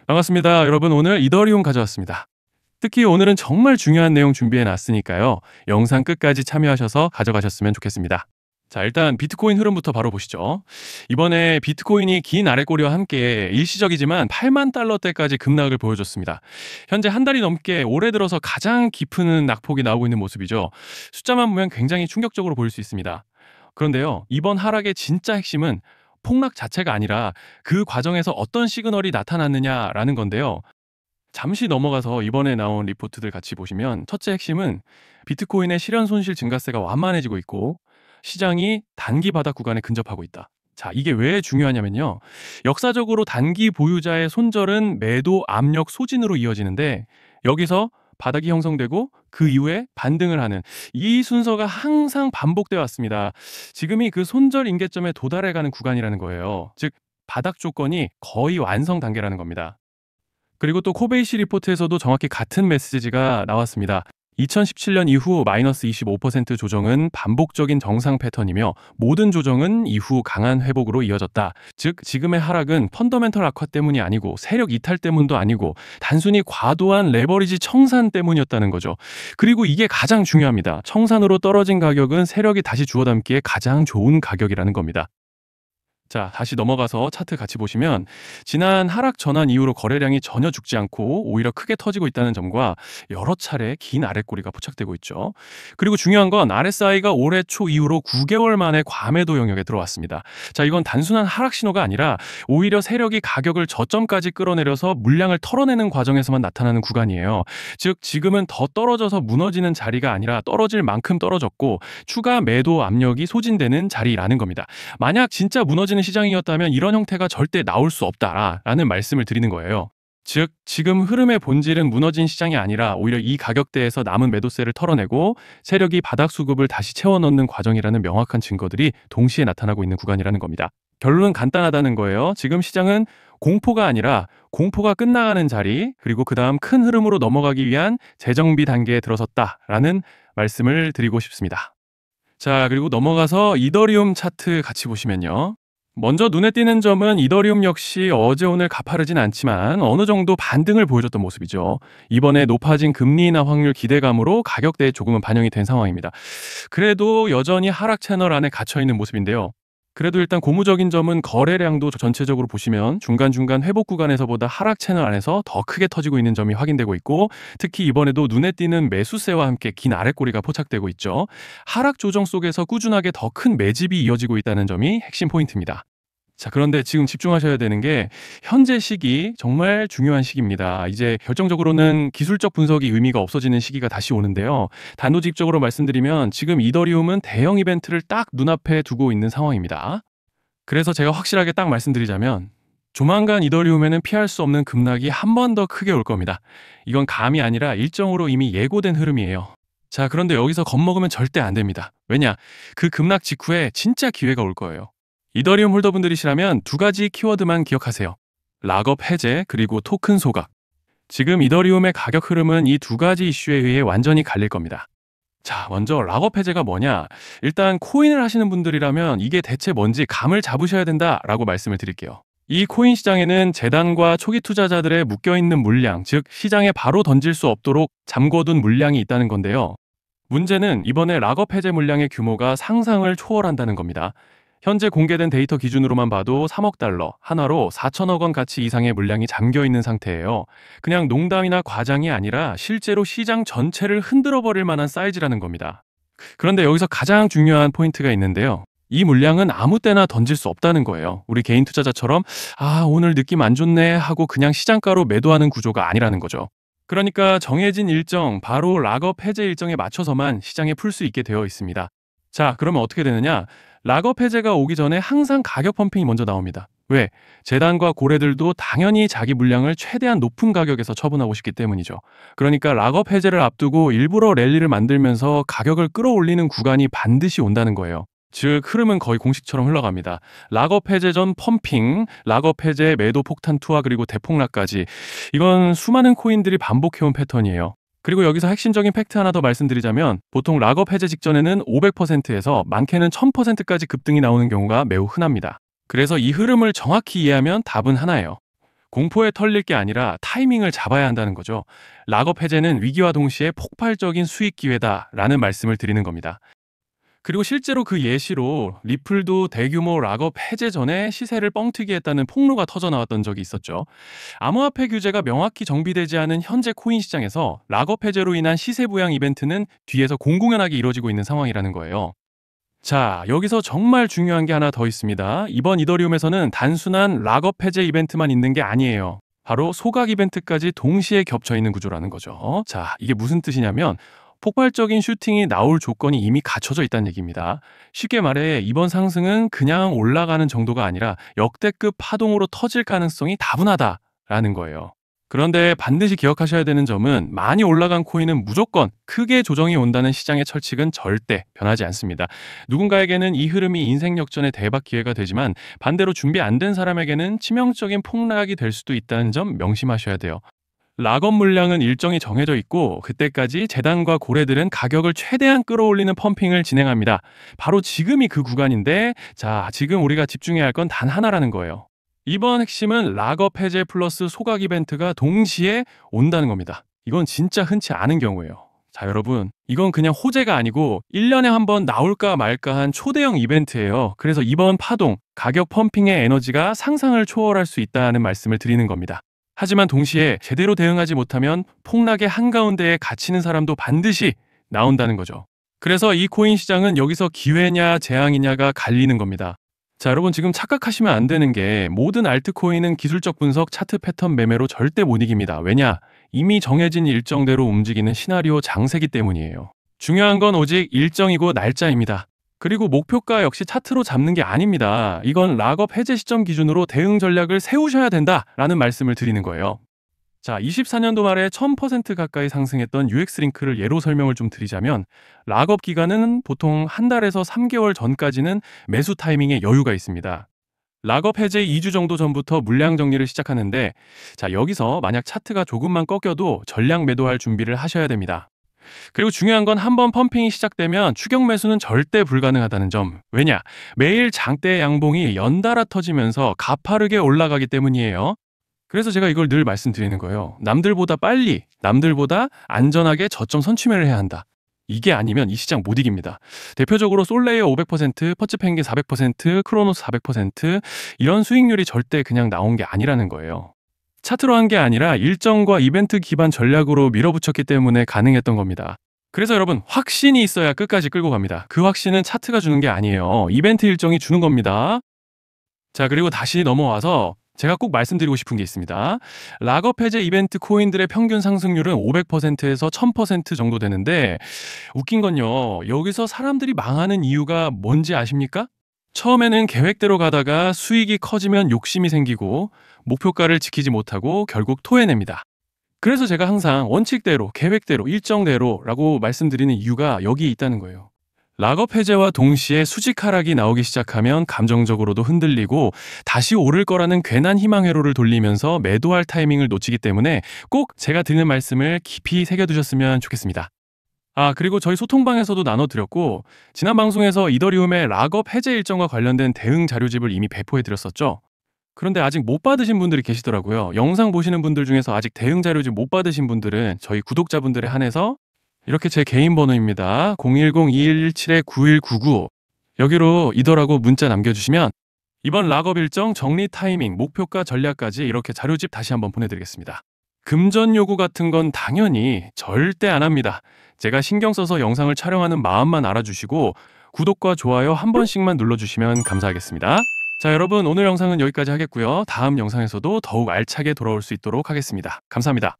반갑습니다. 여러분 오늘 이더리움 가져왔습니다. 특히 오늘은 정말 중요한 내용 준비해 놨으니까요. 영상 끝까지 참여하셔서 가져가셨으면 좋겠습니다. 자, 일단 비트코인 흐름부터 바로 보시죠. 이번에 비트코인이 긴 아랫꼬리와 함께 일시적이지만 8만 달러대까지 급락을 보여줬습니다. 현재 한 달이 넘게 올해 들어서 가장 깊은 낙폭이 나오고 있는 모습이죠. 숫자만 보면 굉장히 충격적으로 보일 수 있습니다. 그런데요, 이번 하락의 진짜 핵심은 폭락 자체가 아니라 그 과정에서 어떤 시그널이 나타났느냐라는 건데요. 잠시 넘어가서 이번에 나온 리포트들 같이 보시면 첫째 핵심은 비트코인의 실현 손실 증가세가 완만해지고 있고 시장이 단기 바닥 구간에 근접하고 있다. 자, 이게 왜 중요하냐면요. 역사적으로 단기 보유자의 손절은 매도 압력 소진으로 이어지는데 여기서 바닥이 형성되고 그 이후에 반등을 하는 이 순서가 항상 반복되어 왔습니다. 지금이 그 손절 임계점에 도달해가는 구간이라는 거예요. 즉 바닥 조건이 거의 완성 단계라는 겁니다. 그리고 또 코베이시 리포트에서도 정확히 같은 메시지가 나왔습니다. 2017년 이후 마이너스 25% 조정은 반복적인 정상 패턴이며 모든 조정은 이후 강한 회복으로 이어졌다. 즉 지금의 하락은 펀더멘털 악화 때문이 아니고 세력 이탈 때문도 아니고 단순히 과도한 레버리지 청산 때문이었다는 거죠. 그리고 이게 가장 중요합니다. 청산으로 떨어진 가격은 세력이 다시 주워 담기에 가장 좋은 가격이라는 겁니다. 자, 다시 넘어가서 차트 같이 보시면 지난 하락 전환 이후로 거래량이 전혀 죽지 않고 오히려 크게 터지고 있다는 점과 여러 차례 긴 아랫꼬리가 포착되고 있죠. 그리고 중요한 건 RSI가 올해 초 이후로 9개월 만에 과매도 영역에 들어왔습니다. 자, 이건 단순한 하락 신호가 아니라 오히려 세력이 가격을 저점까지 끌어내려서 물량을 털어내는 과정에서만 나타나는 구간이에요. 즉 지금은 더 떨어져서 무너지는 자리가 아니라 떨어질 만큼 떨어졌고 추가 매도 압력이 소진되는 자리라는 겁니다. 만약 진짜 무너지는 시장이었다면 이런 형태가 절대 나올 수 없다라는 말씀을 드리는 거예요. 즉 지금 흐름의 본질은 무너진 시장이 아니라 오히려 이 가격대에서 남은 매도세를 털어내고 세력이 바닥 수급을 다시 채워넣는 과정이라는 명확한 증거들이 동시에 나타나고 있는 구간이라는 겁니다. 결론은 간단하다는 거예요. 지금 시장은 공포가 아니라 공포가 끝나가는 자리, 그리고 그 다음 큰 흐름으로 넘어가기 위한 재정비 단계에 들어섰다라는 말씀을 드리고 싶습니다. 자, 그리고 넘어가서 이더리움 차트 같이 보시면요. 먼저 눈에 띄는 점은 이더리움 역시 어제 오늘 가파르진 않지만 어느 정도 반등을 보여줬던 모습이죠. 이번에 높아진 금리 인하 확률 기대감으로 가격대에 조금은 반영이 된 상황입니다. 그래도 여전히 하락 채널 안에 갇혀있는 모습인데요. 그래도 일단 고무적인 점은 거래량도 전체적으로 보시면 중간중간 회복 구간에서보다 하락 채널 안에서 더 크게 터지고 있는 점이 확인되고 있고 특히 이번에도 눈에 띄는 매수세와 함께 긴 아랫꼬리가 포착되고 있죠. 하락 조정 속에서 꾸준하게 더 큰 매집이 이어지고 있다는 점이 핵심 포인트입니다. 자, 그런데 지금 집중하셔야 되는 게 현재 시기 정말 중요한 시기입니다. 이제 결정적으로는 기술적 분석이 의미가 없어지는 시기가 다시 오는데요. 단도직입적으로 말씀드리면 지금 이더리움은 대형 이벤트를 딱 눈앞에 두고 있는 상황입니다. 그래서 제가 확실하게 딱 말씀드리자면 조만간 이더리움에는 피할 수 없는 급락이 한 번 더 크게 올 겁니다. 이건 감이 아니라 일정으로 이미 예고된 흐름이에요. 자, 그런데 여기서 겁먹으면 절대 안 됩니다. 왜냐? 그 급락 직후에 진짜 기회가 올 거예요. 이더리움 홀더분들이시라면 두 가지 키워드만 기억하세요. 락업 해제 그리고 토큰 소각. 지금 이더리움의 가격 흐름은 이 두 가지 이슈에 의해 완전히 갈릴 겁니다. 자, 먼저 락업 해제가 뭐냐? 일단 코인을 하시는 분들이라면 이게 대체 뭔지 감을 잡으셔야 된다라고 말씀을 드릴게요. 이 코인 시장에는 재단과 초기 투자자들의 묶여있는 물량, 즉 시장에 바로 던질 수 없도록 잠궈둔 물량이 있다는 건데요. 문제는 이번에 락업 해제 물량의 규모가 상상을 초월한다는 겁니다. 현재 공개된 데이터 기준으로만 봐도 3억 달러, 하나로 4천억 원 가치 이상의 물량이 잠겨있는 상태예요. 그냥 농담이나 과장이 아니라 실제로 시장 전체를 흔들어버릴 만한 사이즈라는 겁니다. 그런데 여기서 가장 중요한 포인트가 있는데요. 이 물량은 아무 때나 던질 수 없다는 거예요. 우리 개인 투자자처럼 오늘 느낌 안 좋네 하고 그냥 시장가로 매도하는 구조가 아니라는 거죠. 그러니까 정해진 일정, 바로 락업 해제 일정에 맞춰서만 시장에 풀 수 있게 되어 있습니다. 자, 그러면 어떻게 되느냐? 락업 해제가 오기 전에 항상 가격 펌핑이 먼저 나옵니다. 왜? 재단과 고래들도 당연히 자기 물량을 최대한 높은 가격에서 처분하고 싶기 때문이죠. 그러니까 락업 해제를 앞두고 일부러 랠리를 만들면서 가격을 끌어올리는 구간이 반드시 온다는 거예요. 즉 흐름은 거의 공식처럼 흘러갑니다. 락업 해제 전 펌핑, 락업 해제 매도 폭탄 투하 그리고 대폭락까지 이건 수많은 코인들이 반복해온 패턴이에요. 그리고 여기서 핵심적인 팩트 하나 더 말씀드리자면 보통 락업 해제 직전에는 500%에서 많게는 1000%까지 급등이 나오는 경우가 매우 흔합니다. 그래서 이 흐름을 정확히 이해하면 답은 하나예요. 공포에 털릴 게 아니라 타이밍을 잡아야 한다는 거죠. 락업 해제는 위기와 동시에 폭발적인 수익 기회다라는 말씀을 드리는 겁니다. 그리고 실제로 그 예시로 리플도 대규모 락업 해제 전에 시세를 뻥튀기 했다는 폭로가 터져 나왔던 적이 있었죠. 암호화폐 규제가 명확히 정비되지 않은 현재 코인 시장에서 락업 해제로 인한 시세 부양 이벤트는 뒤에서 공공연하게 이루어지고 있는 상황이라는 거예요. 자, 여기서 정말 중요한 게 하나 더 있습니다. 이번 이더리움에서는 단순한 락업 해제 이벤트만 있는 게 아니에요. 바로 소각 이벤트까지 동시에 겹쳐 있는 구조라는 거죠. 자, 이게 무슨 뜻이냐면 폭발적인 슈팅이 나올 조건이 이미 갖춰져 있다는 얘기입니다. 쉽게 말해 이번 상승은 그냥 올라가는 정도가 아니라 역대급 파동으로 터질 가능성이 다분하다라는 거예요. 그런데 반드시 기억하셔야 되는 점은 많이 올라간 코인은 무조건 크게 조정이 온다는 시장의 철칙은 절대 변하지 않습니다. 누군가에게는 이 흐름이 인생 역전의 대박 기회가 되지만 반대로 준비 안 된 사람에게는 치명적인 폭락이 될 수도 있다는 점 명심하셔야 돼요. 락업 물량은 일정이 정해져 있고 그때까지 재단과 고래들은 가격을 최대한 끌어올리는 펌핑을 진행합니다. 바로 지금이 그 구간인데 자, 지금 우리가 집중해야 할 건 단 하나라는 거예요. 이번 핵심은 락업 해제 플러스 소각 이벤트가 동시에 온다는 겁니다. 이건 진짜 흔치 않은 경우예요. 자, 여러분, 이건 그냥 호재가 아니고 1년에 한 번 나올까 말까 한 초대형 이벤트예요. 그래서 이번 파동, 가격 펌핑의 에너지가 상상을 초월할 수 있다는 말씀을 드리는 겁니다. 하지만 동시에 제대로 대응하지 못하면 폭락의 한가운데에 갇히는 사람도 반드시 나온다는 거죠. 그래서 이 코인 시장은 여기서 기회냐 재앙이냐가 갈리는 겁니다. 자, 여러분 지금 착각하시면 안 되는 게 모든 알트코인은 기술적 분석, 차트 패턴 매매로 절대 못 이깁니다. 왜냐? 이미 정해진 일정대로 움직이는 시나리오 장세기 때문이에요. 중요한 건 오직 일정이고 날짜입니다. 그리고 목표가 역시 차트로 잡는 게 아닙니다. 이건 락업 해제 시점 기준으로 대응 전략을 세우셔야 된다라는 말씀을 드리는 거예요. 자, 24년도 말에 1000% 가까이 상승했던 UX링크를 예로 설명을 좀 드리자면 락업 기간은 보통 한 달에서 3개월 전까지는 매수 타이밍에 여유가 있습니다. 락업 해제 2주 정도 전부터 물량 정리를 시작하는데 자, 여기서 만약 차트가 조금만 꺾여도 전량 매도할 준비를 하셔야 됩니다. 그리고 중요한 건 한번 펌핑이 시작되면 추격 매수는 절대 불가능하다는 점. 왜냐? 매일 장대 양봉이 연달아 터지면서 가파르게 올라가기 때문이에요. 그래서 제가 이걸 늘 말씀드리는 거예요. 남들보다 빨리, 남들보다 안전하게 저점 선취매를 해야 한다. 이게 아니면 이 시장 못 이깁니다. 대표적으로 솔레이어 500%, 퍼츠펭귄 400%, 크로노스 400% 이런 수익률이 절대 그냥 나온 게 아니라는 거예요. 차트로 한 게 아니라 일정과 이벤트 기반 전략으로 밀어붙였기 때문에 가능했던 겁니다. 그래서 여러분 확신이 있어야 끝까지 끌고 갑니다. 그 확신은 차트가 주는 게 아니에요. 이벤트 일정이 주는 겁니다. 자, 그리고 다시 넘어와서 제가 꼭 말씀드리고 싶은 게 있습니다. 락업 해제 이벤트 코인들의 평균 상승률은 500%에서 1000% 정도 되는데 웃긴 건요. 여기서 사람들이 망하는 이유가 뭔지 아십니까? 처음에는 계획대로 가다가 수익이 커지면 욕심이 생기고 목표가를 지키지 못하고 결국 토해냅니다. 그래서 제가 항상 원칙대로, 계획대로, 일정대로라고 말씀드리는 이유가 여기 있다는 거예요. 락업 해제와 동시에 수직 하락이 나오기 시작하면 감정적으로도 흔들리고 다시 오를 거라는 괜한 희망 회로를 돌리면서 매도할 타이밍을 놓치기 때문에 꼭 제가 드리는 말씀을 깊이 새겨두셨으면 좋겠습니다. 아, 그리고 저희 소통방에서도 나눠드렸고 지난 방송에서 이더리움의 락업 해제 일정과 관련된 대응 자료집을 이미 배포해드렸었죠. 그런데 아직 못 받으신 분들이 계시더라고요. 영상 보시는 분들 중에서 아직 대응 자료집 못 받으신 분들은 저희 구독자분들에 한해서 이렇게 제 개인 번호입니다. 010-2117-9199 여기로 이더라고 문자 남겨주시면 이번 락업 일정 정리 타이밍, 목표가 전략까지 이렇게 자료집 다시 한번 보내드리겠습니다. 금전 요구 같은 건 당연히 절대 안 합니다. 제가 신경 써서 영상을 촬영하는 마음만 알아주시고 구독과 좋아요 한 번씩만 눌러주시면 감사하겠습니다. 자, 여러분 오늘 영상은 여기까지 하겠고요. 다음 영상에서도 더욱 알차게 돌아올 수 있도록 하겠습니다. 감사합니다.